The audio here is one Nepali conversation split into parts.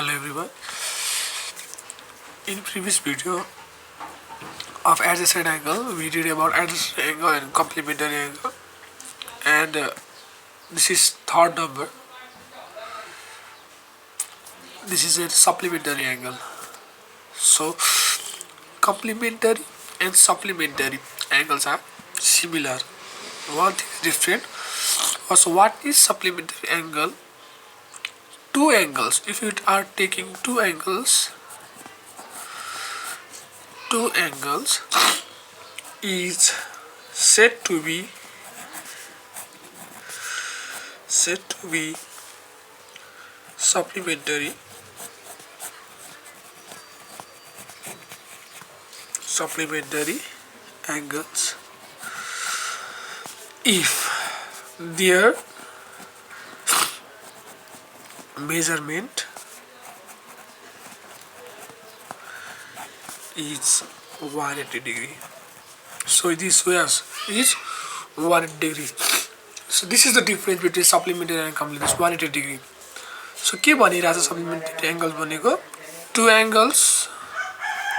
Hello everyone. In previous video of adjacent angle, we did about adjacent angle and complementary angle, and this is third number. This is a supplementary angle. So complementary and supplementary angles are similar. One thing is different. Also, what is supplementary angle? Two angles. If you are taking two angles is said to be supplementary angles if their measurement is 180 degree. So this is 180 degree. So this is the difference between supplementary and complementary. 180 degree. So के भनिरहेछ supplementary angles भनेको two angles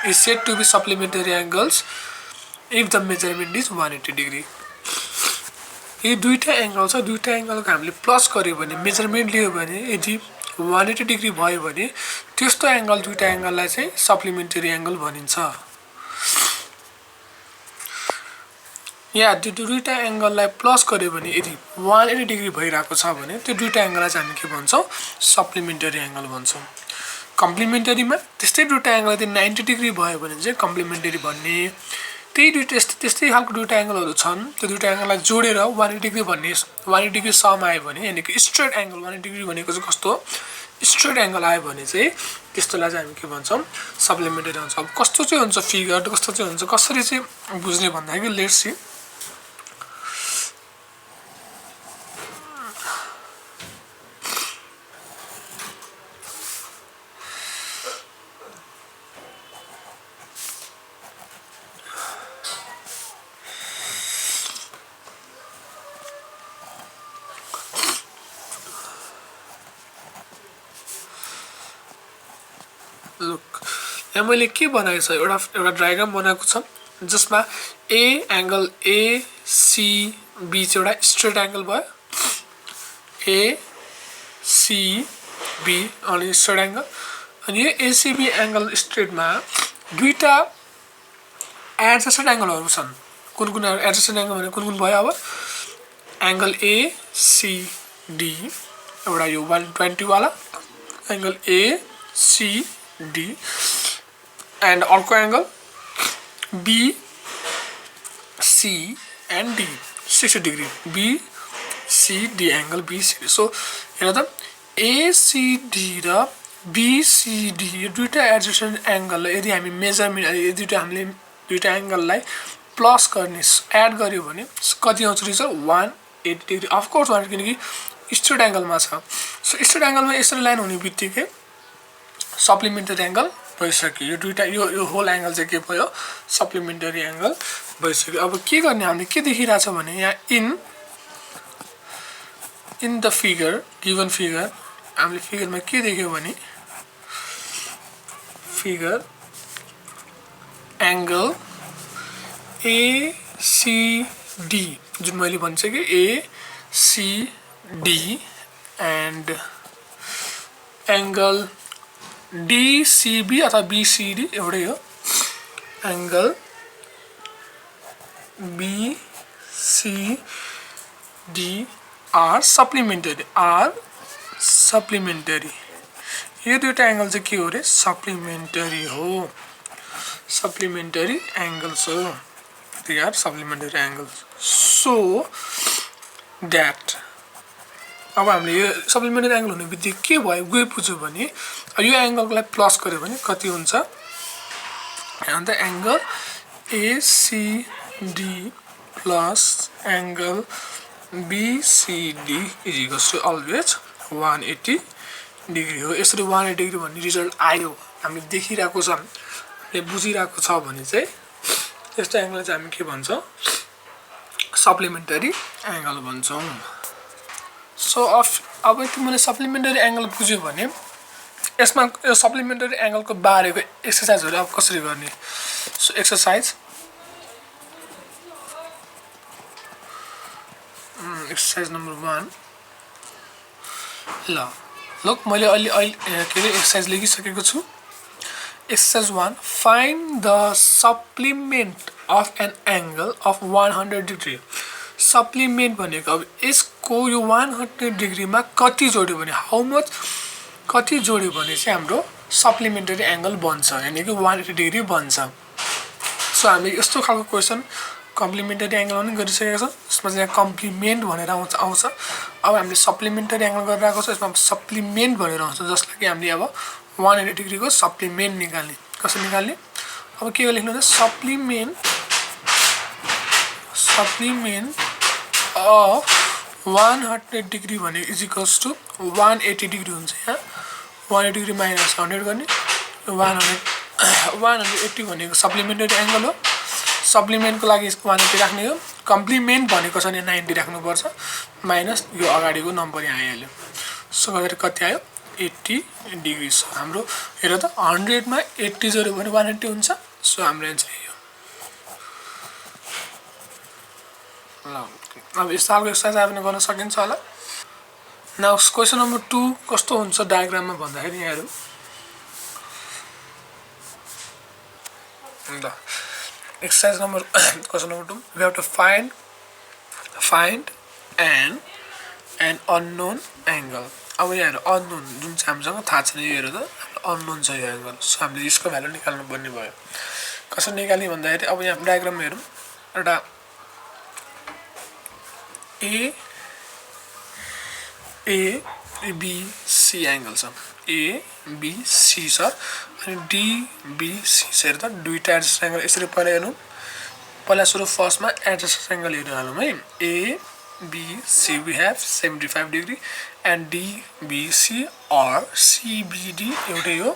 is said to be supplementary angles if the measurement is 180 degree. यो दुईटा एंगल छ, दुईटा एंगलको हामीले प्लस गर्यो भने मेजरमेन्ट लियो भने यदि 180 डिग्री भयो भने त्यस्तो एंगल दुईटा एंगललाई चाहिँ सप्लिमेन्टरी एंगल भनिन्छ। यहाँ त्यो दुईटा एंगललाई प्लस गर्यो भने यदि 180 डिग्री भइराको छ भने त्यो दुईटा एंगललाई चाहिँ हामी के भन्छौं सप्लिमेन्टरी एंगल भन्छौं। कम्प्लिमेन्टरीमा त्यस्तै दुईटा एंगल यदि 90 डिग्री भयो भने चाहिँ कम्प्लिमेन्टरी भन्ने। त्यस्तै खालको दुईटा एंगलहरु छन्, त्यो दुईटा एंगललाई जोडेर 180 डिग्री भन्ने 180 डिग्री सम आयो भने यानी कि स्ट्रेट एंगल 180 डिग्री भनेको चाहिँ कस्तो स्ट्रेट एंगल आयो भने चाहिँ त्यस्तोलाई चाहिँ हामी के भन्छौं सप्लिमेन्टरी भन्छौं। अब कस्तो चाहिँ हुन्छ फिगर कस्तो चाहिँ हुन्छ कसरी चाहिँ बुझ्ने भन्दाखेरि लेट्स सी। लुक यहाँ मैले के बनाएको छ एउटा डायग्राम बनाएको छ जसमा A angle A C B चाहिँ एउटा स्ट्रेट एंगल भयो। ए सी बी अनि स्ट्रेट एंगल अनि यो एसीबी एंगल स्ट्रेटमा दुईटा एडजसेन्ट एंगलहरु छन्। कुन एडजसेन्ट एंगल भने कुन भयो अब एंगल ए सी डी एउटा यो 120 वाला angle A C D and अर्को angle B C and D 60 degree B C D angle B C D। So हेर त A C D र B C D यो दुईटा एडजसेन्ट एंगललाई यदि हामी मेजरमेन्ट यदि हामीले दुईटा एंगललाई प्लस गर्ने एड गर्यो भने कति आउँछ रिजल्ट 180 डिग्री। अफ कोर्स किनकि स्ट्रेट एंगलमा छ। सो स्ट्रेट एंगलमा यसरी लाइन हुने बित्तिकै सप्लिमेन्टरी एंगल भइसक्यो। यो दुईटा यो होल एंगल चाहिँ के भयो सप्लिमेन्टरी एंगल भइसक्यो। अब के गर्ने हामीले के देखिरहेछ भने यहाँ in the figure given figure हामीले फिगरमा के देख्यौ भने figure angle A C D जुन मैले भनिसके A C D and angle DCB अथवा BCD एउटै हो। एंगल BCD आर सप्लिमेन्टरी यो दुईटा एंगल चाहिँ के हो रे सप्लिमेन्टरी हो सप्लिमेन्टरी एंगल्स हो। They are supplementary angles. So that अब हामीले यो सप्लिमेन्टरी एंगल हुने बित्तिकै के भयो गए बुझ्यो भने यो एंगललाई प्लस गर्यो भने कति हुन्छ अन्त angle ACD plus angle BCD is equals to always 180 degree हो। यसरी 180 डिग्री भन्ने रिजल्ट आयो हामीले देखिरहेको छ हामीले बुझिरहेको छ भने चाहिँ त्यस्तो एंगल चाहिँ हामी के भन्छौं सप्लिमेन्टरी एंगल भन्छौं। सो अब तिमीले सप्लिमेन्टरी एंगल बुझ्यो भने यसमा यो सप्लिमेन्टरी एंगलको बारेको एक्सरसाइजहरु अब कसरी गर्ने सो एक्सरसाइज नम्बर 1 ल लोक मैले अहिले के रे एक्सरसाइज लेखिसकेको छु exercise 1 find the supplement of an angle of 100 degree supplement भनेको अब यसको यो 100 डिग्री मा कति जोड्यो भने हाउ मच कति जोड्यो भने चाहिँ हाम्रो सप्लिमेन्टरी एंगल बन्छ यानी कि 180 डिग्री बन्छ सो हामीले यस्तो खालको क्वेशन कम्प्लिमेन्टरी एंगल पनि गरिसकेका छौं यसमा चाहिँ कम्प्लिमेन्ट भनेर आउँछ अब हामीले सप्लिमेन्टरी एंगल गरिरहेको छौं यसमा सप्लिमेन्ट भनेर आउँछ जसलाई कि हामीले अब 180 डिग्री को सप्लिमेन्ट निकाल्ने कसरी निकाल्ने अब के लेख्नु हुन्छ सप्लिमेन्ट अफ 100 डिग्री भने इज इक्वल्स टु 180 डिग्री हुन्छ यहाँ 180 डिग्री माइनस 100 गर्ने 180 भनेको सप्लिमेन्टरी एंगल हो सप्लिमेन्टको लागि 180 राख्ने हो कम्प्लिमेन्ट भनेको छ नि 90 राख्नुपर्छ माइनस यो अगाडिको नम्बर यहाँ आइहाल्यो सो गरेर कति आयो 80 डिग्री हाम्रो हेर त 100 मा 80 जोड्यो भने 180 हुन्छ सो हाम्रो आन्सर यो ल अब यस सालको एक्सरसाइज आफैले गर्न सकिन्छ होला नाउ क्वेशन नम्बर 2 कस्तो हुन्छ डायग्राममा भन्दाखेरि यहाँहरु ल exercise number question number 2 we have to find an unknown angle अब यहाँ unknown जुन चाहिँ हामीसँग थाहा छैन यो हेर त unknown छ यो एंगल सो हामीले यसको भ्यालु निकाल्नु पर्ने भयो कसरी निकाल्ने भन्दाखेरि अब यहाँ डायग्राममा हेरौं एउटा ABC एंगल छ ABC छ अनि DBC छ हेर त दुईटा एडजस्ट एंगल यसरी पहिला हेर्नु पहिला सुरु फर्स्टमा एडजस्ट एंगल हेर्न हालौं है ABC we have 75 degree and DBC or CBD एउटै हो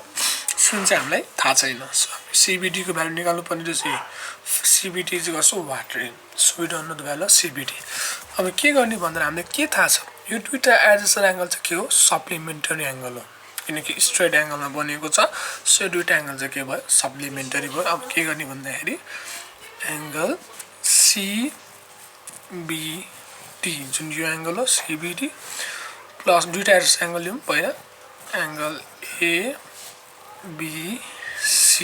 जुन चाहिँ हामीलाई थाहा छैन सो CBD को भ्यालु निकाल्नु पर्ने रहेछ CBD is equals to what so we don't know the value of CBD अब के गर्ने भन्दा हामीले के थाहा छ यो दुईटा एडजस्ट एंगल चाहिँ के हो सप्लिमेन्टरी एंगल हो किनकि स्ट्रेट एंगलमा बनेको छ सो यो दुईटा एंगल चाहिँ के भयो सप्लिमेन्टरी भयो अब के गर्ने भन्दाखेरि एंगल CBD जुन यो एंगल हो CBD प्लस दुईटा एडजस्ट एंगल लियौं पहिला angle ABC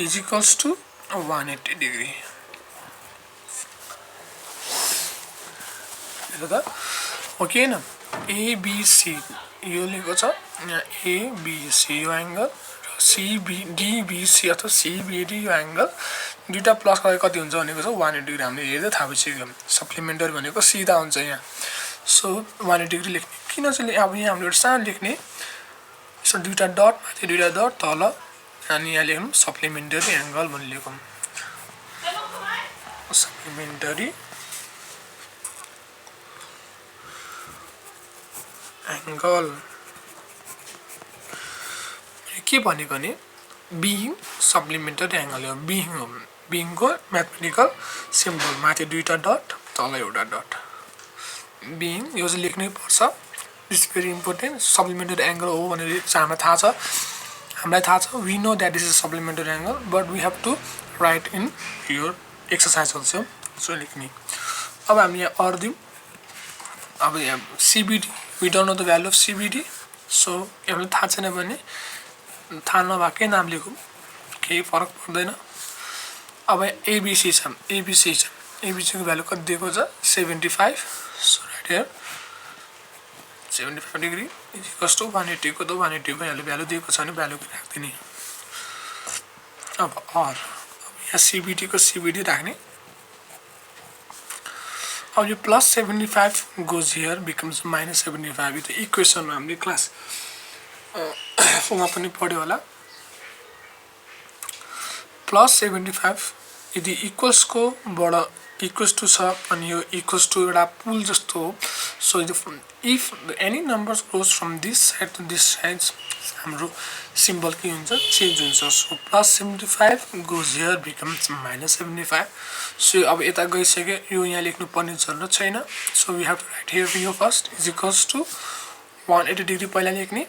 is equals to 180 degree हेर त ओके न ABC यो लेखेको छ यहाँ ABC यो एंगल DBC अथवा CBD यो एंगल दुईटा प्लस गरेर कति हुन्छ भनेको छ 180 डिग्री हामीले हेर्दै थाहा भइसक्यो सप्लिमेन्टरी भनेको सिधा हुन्छ यहाँ सो 180 डिग्री लेख्ने किन चाहिँ अब यहाँ हामीले एउटा सानो लेख्ने सो दुईटा डट माथि दुईटा डट तल अनि यहाँ लेख्नु सप्लिमेन्टरी एंगल भन्ने लेखौं सप्लिमेन्टरी एंगल के भनेको नि बीइङ सप्लिमेन्टरी एंगल हो बीइङ को म्याथमेटिकल सिम्बल माथि दुईटा डट तल एउटा डट बीइङ यो चाहिँ लेख्नै पर्छ it's very important supplementary angle हो भनेर हामीलाई थाहा छ we know that this is supplementary angle but we have to write in your exercise also so लेख्ने अब हामी यहाँ अर दिउँ अब यहाँ CBD we don't know the value of CBD so हामीलाई थाहा छैन भने थाहा नभएकै नाम लेखौं केही फरक पर्दैन अब ABC छ ABC को भ्यालु कति दिएको छ 75 so right here 75 degree is equals to 180 को त 180 को यहाँ भ्यालु दिएको छ भने भ्यालु राख्दिने अब R यहाँ CBD को CBD राख्ने अब यो plus 75 goes here becomes minus 75 यो त इक्वेसन हामीले क्लास 4 मा पनि पढ्यो होला plus 75 यदि इक्वल्स को बडा इक्वल्स टु छ अनि यो इक्वल्स टु एउटा पुल जस्तो हो so if any numbers goes from this side to this side हाम्रो सिम्बल के हुन्छ चेन्ज हुन्छ so plus 75 goes here becomes minus 75 so अब यता गइसक्यो यो यहाँ लेख्नु पर्ने जरुरत छैन so we have to write here यो first is equals to 180 degree पहिला लेख्ने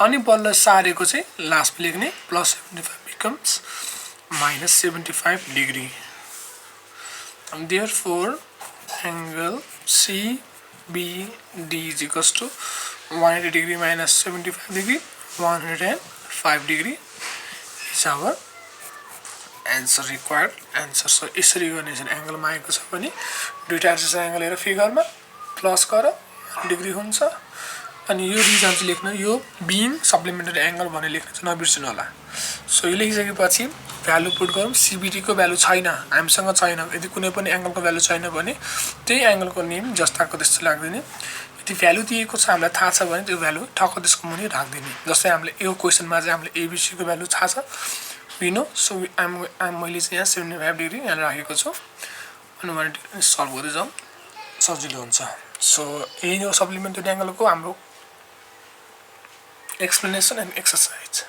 अनि बल्ल सारेको चाहिँ लास्टमा लेख्ने +75 becomes -75 degree. And therefore angle CBD is equals to 180 degree minus 75 degree 105 degree is our answer, required answer. So यसरी गर्ने छ एंगलमा आएको छ भने दुईटा एक्सिस एंगल हेर फिगरमा प्लस गर डिग्री हुन्छ अनि यो रिजन चाहिँ लेख्नु यो बीइङ सप्लिमेन्टरी एंगल भनेर लेख्नु चाहिँ नबिर्सिनु होला. सो यो लेखिसकेपछि भ्यालु पुट गरौँ. सीबीडी को भ्यालु छैन हामीसँग छैन. यदि कुनै पनि एंगलको भ्यालु छैन भने त्यही एंगलको नेम जस्ताको त्यस्तै लाग्दिने. यदि भ्यालु दिएको छ हामीलाई थाहा छ भने त्यो भ्यालु ठक्क त्यसको मुनि राख्दिने. जस्तै हामीले यो क्वेशनमा चाहिँ हामीले एबीसी को भ्यालु थाहा छ we know, so मैले चाहिँ यहाँ 75 डिग्री यहाँ राखेको छु अनि 180 सल्भ गर्दै जाउँ सजिलो हुन्छ. सो यही हो सप्लिमेन्टरी एंगलको हाम्रो explanation and exercise.